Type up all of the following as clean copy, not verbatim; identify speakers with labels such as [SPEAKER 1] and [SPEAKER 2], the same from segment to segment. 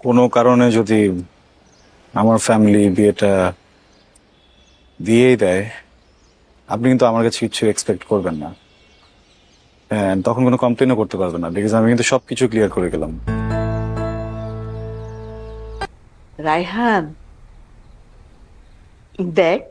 [SPEAKER 1] কোনো কারণে যদি আমার ফ্যামিলি বিয়েটা দিয়েই দেয়, আপনি কিন্তু আমার কাছে কিছু এক্সপেক্ট করবেন না। হ্যাঁ, তখন কোনো কমপ্লেনও করতে পারবেন না, বিকজ আমি কিন্তু সবকিছু ক্লিয়ার করে গেলাম।
[SPEAKER 2] রায়হান, দেখ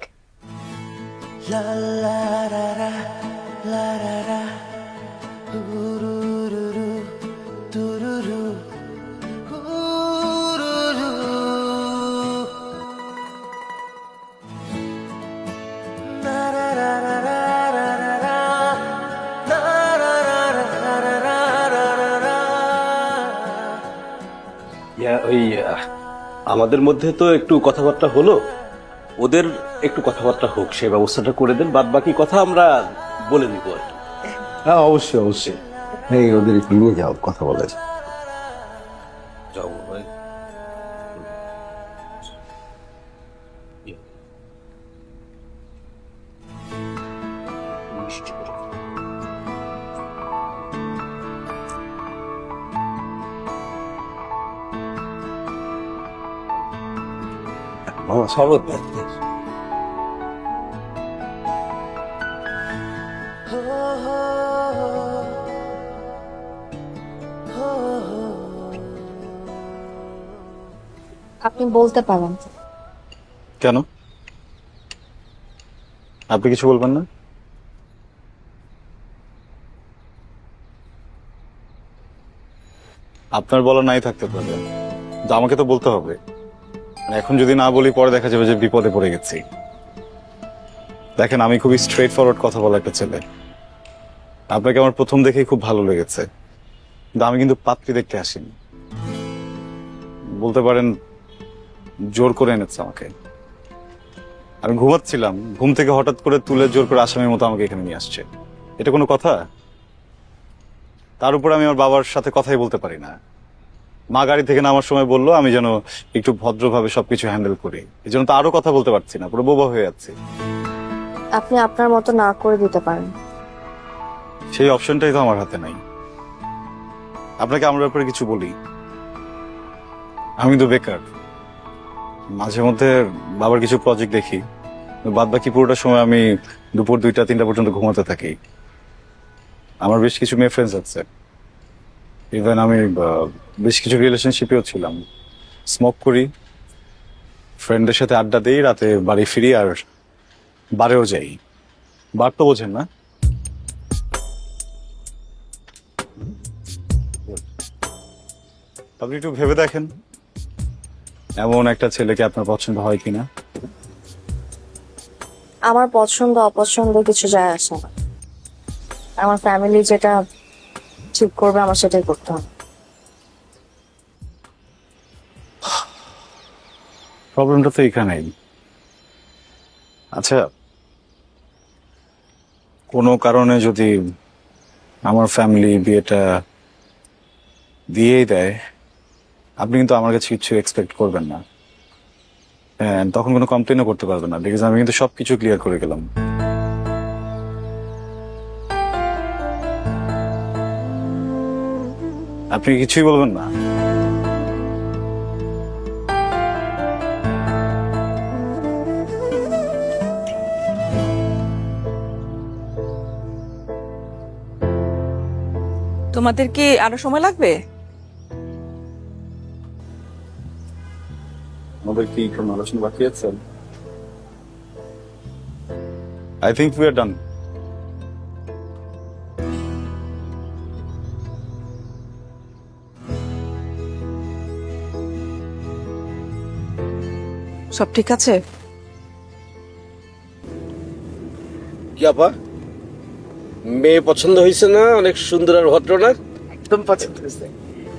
[SPEAKER 3] ওই আমাদের মধ্যে তো একটু কথাবার্তা হলো, ওদের একটু কথাবার্তা হোক, সেই ব্যবস্থাটা করে দেন। বাদ বাকি কথা আমরা বলে নিব আর কি।
[SPEAKER 4] হ্যাঁ, অবশ্যই অবশ্যই। এই ওদের একটু নিয়ে যাও, কথা বলে।
[SPEAKER 3] যাও ভাই।
[SPEAKER 4] মামা শরবত দেন।
[SPEAKER 5] আপনি বলতে পারেন।
[SPEAKER 1] কেন? আপনি কিছু বলবেন না? আপনার বলা নাই থাকতে পারে, কিন্তু আমাকে তো বলতে হবে। মানে এখন যদি না বলি, পরে দেখা যাবে যে বিপদে পড়ে গেছি। দেখেন, আমি খুবই স্ট্রেট ফরওয়ার্ড কথা বলা একটা ছেলে। আপনাকে আমার প্রথম দেখেই খুব ভালো লেগেছে, কিন্তু আমি কিন্তু পাত্রী দেখতে আসিনি। বলতে পারেন জোর করে এনেছে আমাকে। আমি ঘুমাচ্ছিলাম, ঘুম থেকে হঠাৎ করে তুলে জোর করে আসামির মতো আমাকে এখানে নিয়ে আসছে। এটা কোনো কথা? তার উপর আমি আমার বাবার সাথে কথাই বলতে পারি না। মা গাড়ি থেকে নামার সময় বললো আমি যেন একটু ভদ্রভাবে সবকিছু হ্যান্ডেল করি, এই জন্য তো আরো কথা বলতে পারছি না, পুরো বোবা হয়ে যাচ্ছে।
[SPEAKER 5] আপনি আপনার মতো না করে দিতে পারেন।
[SPEAKER 1] সেই অপশনটাই তো আমার হাতে নাই। আপনাকে আমার ব্যাপারে কিছু বলি, আমি তো বেকার। মাঝে মধ্যে বাবার কিছু প্রজেক্ট দেখি, বাদ বাকি পুরোটা সময় আমি দুপুর 2টা 3টা পর্যন্ত ঘুমাতে থাকি। আমার বেশ কিছু মেয়ে ফ্রেন্ডস আছে, ইভেন আমি বেশ কিছু রিলেশনশিপেও ছিলাম। স্মোক করি, ফ্রেন্ডদের সাথে আড্ডা দিই, রাতে বাড়ি ফিরি আর বারেও যাই। বার তো বোঝেন না? আপনি একটু ভেবে দেখেন, এমন একটা ছেলেকে আপনার পছন্দ হয় কিনা?
[SPEAKER 5] আমার পছন্দ অপছন্দ কিছু যায় আসে না। আমার ফ্যামিলি যেটা ঠিক করবে আমার সেটাই করতে হবে।
[SPEAKER 1] প্রবলেমটা তো এখানেই। আচ্ছা, কোনো কারণে যদি আমার ফ্যামিলি বিয়েটা দিয়েই দেয়, আপনি কিন্তু আমার কাছে কিছু এক্সপেক্ট করবেন না। হ্যাঁ, তখন কোনো কমপ্লেনও করতে পারবেন না, বিকজ আমি কিন্তু সবকিছু ক্লিয়ার করে গেলাম। আপনি কিছুই বলবেন না?
[SPEAKER 2] তোমাদের কি আরো সময় লাগবে?
[SPEAKER 1] আমাদের কি কোনো আলোচনা বাকি আছে? আই থিঙ্ক উই আর ডান।
[SPEAKER 2] সব ঠিক আছে?
[SPEAKER 3] কি আপা, মেয়ে পছন্দ হয়েছে না? অনেক সুন্দর আর ভদ্র না?
[SPEAKER 6] একদম পছন্দ হয়েছে।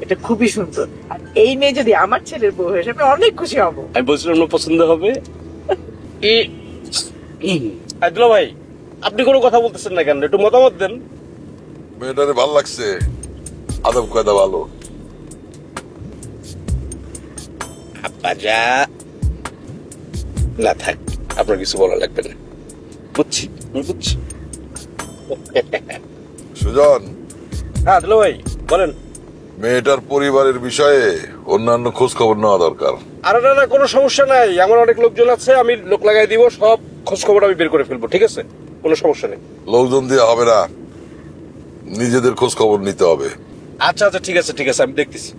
[SPEAKER 6] এটা খুবই সুন্দর। আর এই মেয়ে যদি আমার ছেলের বউ হয়ে আমি অনেক খুশি হব।
[SPEAKER 3] আমি বলছিলাম না পছন্দ হবে। আব্দুল্লা ভাই, আপনি কোনো কথা বলতেছেন না কেন? একটু মতামত দেন।
[SPEAKER 7] মেয়েটারে ভাল লাগছে, আদব কায়দা ভালো।
[SPEAKER 3] আপা যা না থাক, আপনার কিছু বলা লাগবে না। বুঝছি, আমি বুঝছি।
[SPEAKER 7] সুজন,
[SPEAKER 3] হ্যাঁ আব্দুল্লা ভাই বলেন।
[SPEAKER 7] মেয়েটার পরিবারের বিষয়ে অন্যান্য খোঁজ খবর নেওয়া দরকার।
[SPEAKER 8] আরে না না, কোনো সমস্যা নাই, আমার অনেক লোকজন আছে, আমি লোক লাগাই দিব, সব খোঁজ খবর আমি বের করে ফেলবো, ঠিক আছে? কোনো সমস্যা নেই।
[SPEAKER 7] লোকজন দিয়ে হবে না, নিজেদের খোঁজ খবর নিতে হবে।
[SPEAKER 8] আচ্ছা আচ্ছা, ঠিক আছে ঠিক আছে, আমি দেখতেছি।